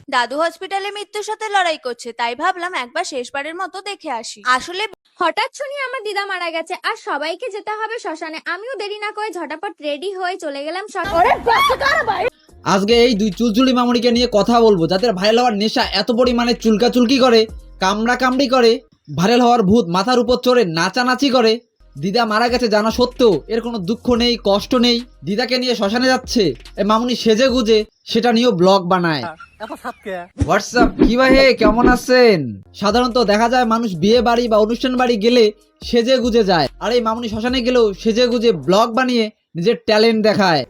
দাদু হসপিটালে মৃত্যুর সাথে লড়াই করছে, তাই ভাবলাম একবার শেষবারের মতো দেখে আসি। আসলে হঠাৎ শুনি আমার দিদা মারা গেছে আর সবাইকে যেতে হবে শ্মশানে। আমিও দেরি না করে ঝটাপট রেডি হয়ে চলে গেলাম শ্মশানে। আজকে এই দুই চুলচুলি মামুনিকে নিয়ে কথা বলবো, যাদের ভাইরাল হওয়ার নেশা এত পরিমাণে চুলকাচুলকি করে, কামড়া কামড়ি করে, ভাইরাল হওয়ার ভূত মাথার উপর চড়ে নাচানাচি করে। দিদা মারা গেছে জানা সত্ত্বেও এর কোনো দুঃখ নেই, কষ্ট নেই। দিদাকে নিয়ে শ্মশানে যাচ্ছে, এই মামুনি সেজে গুজে সেটা নিয়েও ব্লগ বানায়। হোয়াটসঅ্যাপ, কি ভাই হে, কেমন আছেন? সাধারণত দেখা যায় মানুষ বিয়ে বাড়ি বা অনুষ্ঠান বাড়ি গেলে সেজে গুজে যায়, আর এই মামুনি শ্মশানে গেলেও সেজে গুজে ব্লগ বানিয়ে নিজের ট্যালেন্ট দেখায়।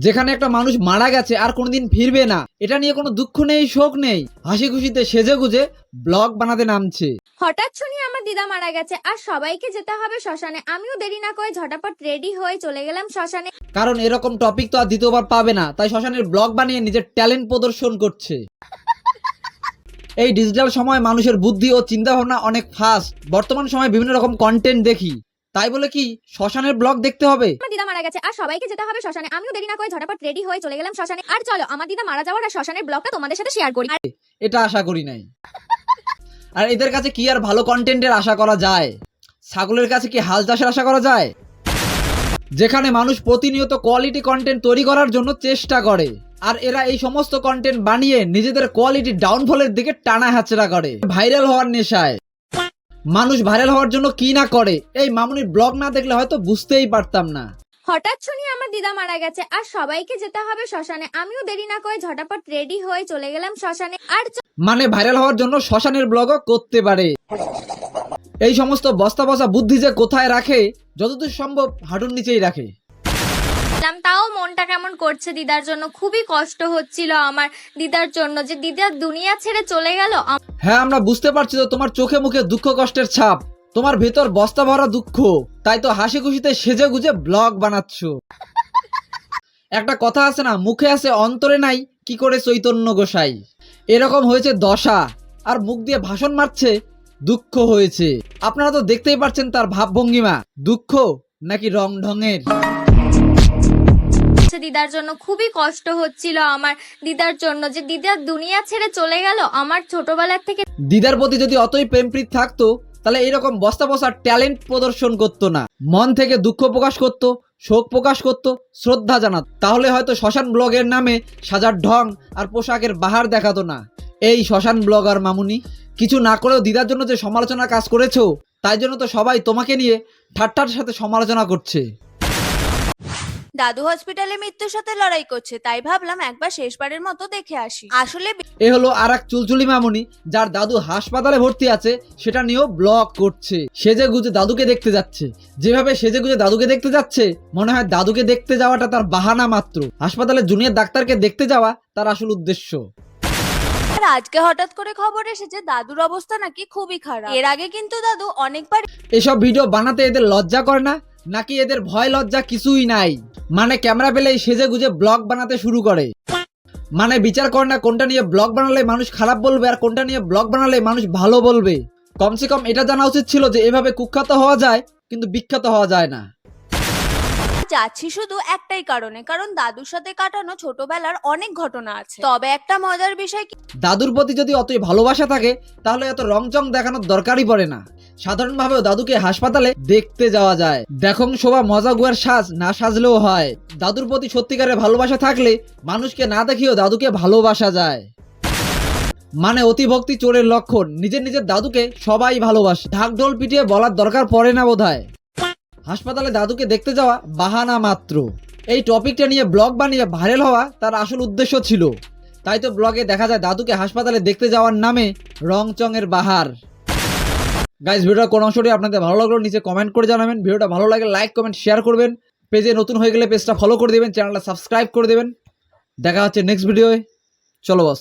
যেখানে একটা মানুষ মারা গেছে আর কোনোদিন ফিরবে না, এটা নিয়ে কোনো দুঃখ নেই, শোক নেই, হাসি খুশিতে সেজে গুজে ব্লগ বানাতে নামছে। হঠাৎ শুনি আমার দিদা মারা গেছে আর সবাইকে যেতে হবে শ্মশানে। আমিও দেরি না করে ঝটাপট রেডি হয়ে চলে গেলাম শ্মশানে। কারণ এরকম টপিক তো আর দ্বিতীয়বার পাবে না, তাই শ্মশানের ব্লগ বানিয়ে নিজের ট্যালেন্ট প্রদর্শন করছে। এই ডিজিটাল সময় মানুষের বুদ্ধি ও চিন্তা ভাবনা অনেক ফাস্ট। বর্তমান সময়ে বিভিন্ন রকম কন্টেন্ট দেখি, তাই বলে কি শ্মশানের ব্লগ দেখতে হবে? আমার দিদা মারা গেছে আর সবাইকে যেতে হবে শ্মশানে। আমিও দেরি না করে ঝটাপট রেডি হয়ে চলে গেলাম শ্মশানে। আর চলো আমার দিদা মারা যাওয়ার আর শ্মশানের ব্লগটা তোমাদের সাথে শেয়ার করি। এটা আশা করি নাই। আর এদের কাছে কি আর ভালো কন্টেন্টের আশা করা যায়? ছাগলের কাছে কি হাল চাষের আশা করা যায়? যেখানে মানুষ প্রতিনিয়ত কোয়ালিটি কন্টেন্ট তৈরি করার জন্য চেষ্টা করে, আর এরা এই সমস্ত কন্টেন্ট বানিয়ে নিজেদের কোয়ালিটি ডাউনফলের দিকে টানা হাঁচড়া করে ভাইরাল হওয়ার নেশায়। মানুষ ভাইরাল হওয়ার জন্য কি না করে, এই মামুনির ব্লগ না দেখলে হয়তো বুঝতেই পারতাম না। হঠাৎ শুনি আমার দিদা মারা গেছে আর সবাইকে যেতে হবে শ্মশানে। আমিও দেরি না করে ঝটাপট রেডি হয়ে চলে গেলাম শ্মশানে। আর মানে ভাইরাল হওয়ার জন্য শ্মশানের ব্লগও করতে পারে। এই সমস্ত বস্তা বসা বুদ্ধি যে কোথায় রাখে, যতদূর সম্ভব হাঁটুর নিচেই রাখে। তাও মনটা কেমন করছে দিদার জন্য। খুবই কষ্ট হচ্ছিল আমার দিদার জন্য, যে দিদা দুনিয়া ছেড়ে চলে গেল। হ্যাঁ, আমরা বুঝতে পারছি তো তোমার চোখে মুখে দুঃখ কষ্টের ছাপ, তোমার ভেতর বস্তা ভরা দুঃখ, তাই তো হাসি খুশিতে সেজে গুজে ব্লগ বানাচ্ছ। একটা কথা আছে না, মুখে আছে অন্তরে নাই, কি করে চৈতন্য গোসাই। এরকম হয়েছে দশা, আর মুখ দিয়ে ভাষণ মারছে দুঃখ হয়েছে। আপনারা তো দেখতেই পাচ্ছেন তার ভাবভঙ্গিমা, দুঃখ নাকি রং ঢঙের। দিদার জন্য খুবই কষ্ট হচ্ছিল আমার দিদার জন্য, যে দিদা দুনিয়া ছেড়ে চলে গেল আমার ছোটবেলার থেকে। দিদার প্রতি যদি অতই প্রেমপ্রীত থাকতো, তাহলে এইরকম বস্তা বসা ট্যালেন্ট প্রদর্শন করতো না, মন থেকে দুঃখ প্রকাশ করতো, শোক প্রকাশ করতো, শ্রদ্ধা জানাত। তাহলে হয়তো শ্মশান ব্লগের নামে সাজার ঢং আর পোশাকের বাহার দেখাতো না। এই শ্মশান ব্লগার মামুনি, কিছু না করেও দিদার জন্য যে সমালোচনার কাজ করেছো, তাই জন্য তো সবাই তোমাকে নিয়ে ঠাট্টার সাথে সমালোচনা করছে। দাদু হসপিটালে মৃত্যুর সাথে লড়াই করছে, তাই ভাবলাম একবার শেষবারের মতো দেখে আসি। আসলে এ হলো আর এক চুলচুলি মামুনি, যার দাদু হাসপাতালে ভর্তি আছে, সেটা নিয়েও ব্লগ করছে। সেজে গুজে দাদুকে দেখতে যাচ্ছে। যেভাবে সেজে গুজে দাদুকে দেখতে যাচ্ছে, মনে হয় দাদুকে দেখতে যাওয়াটা তার বাহানা মাত্র। হাসপাতালে জুনিয়র ডাক্তারকে দেখতে যাওয়া তার আসল উদ্দেশ্য। আর আজকে হঠাৎ করে খবর এসেছে দাদুর অবস্থা নাকি খুবই খারাপ। এর আগে কিন্তু দাদু অনেকবার এসব ভিডিও বানাতে এদের লজ্জা করে না, নাকি এদের ভয় লজ্জা কিছুই নাই? মানে ক্যামেরা পেলেই সেজে গুজে ব্লগ বানাতে শুরু করে। মানে বিচার করে না কোনটা নিয়ে ব্লগ বানালে মানুষ খারাপ বলবে আর কোনটা নিয়ে ব্লগ বানালে মানুষ ভালো বলবে। কমসে কম এটা জানা উচিত ছিল যে এভাবে কুখ্যাত হওয়া যায়, কিন্তু বিখ্যাত হওয়া যায় না। যাচ্ছি শুধু একটাই কারণে, কারণ দাদুর সাথে কাটানো ছোটবেলার অনেক ঘটনা আছে। তবে একটা মজার বিষয় কি, দাদুর প্রতি যদি অতই ভালোবাসা থাকে, তাহলে এত রংচং দেখানোর দরকারই পড়ে না। সাধারণভাবেও দাদুকে হাসপাতালে দেখতে যাওয়া যায়। দেখুন শোভা মজা গুয়ার সাজ না সাজলেও হয়। দাদুর প্রতি সত্যিকারের ভালোবাসা থাকলে মানুষকে না দেখিয়েও দাদুকে ভালোবাসা যায়। মানে অতিভক্তি চোরের লক্ষণ। নিজের নিজের দাদুকে সবাই ভালোবাসে, ঢাকঢোল পিটিয়ে বলার দরকার পড়ে না বোধহয়। হাসপাতালে দাদুকে দেখতে যাওয়া বাহানা মাত্র। এই টপিকটা নিয়ে ব্লগ বানিয়ে ভাইরাল হওয়া তার আসল উদ্দেশ্য ছিল। তাই তো ব্লগে দেখা যায় দাদুকে হাসপাতালে দেখতে যাওয়ার নামে রংচঙের বাহার। গাইস, ভিডিওটা কোন অংশটি আপনাদের ভালো লাগলো নিচে কমেন্ট করে জানাবেন। ভিডিওটা ভালো লাগে লাইক কমেন্ট শেয়ার করবেন। পেজে নতুন হয়ে গেলে পেজটা ফলো করে দেবেন, চ্যানেলটা সাবস্ক্রাইব করে দেবেন। দেখা হচ্ছে নেক্সট ভিডিওয়ে। চলো বস।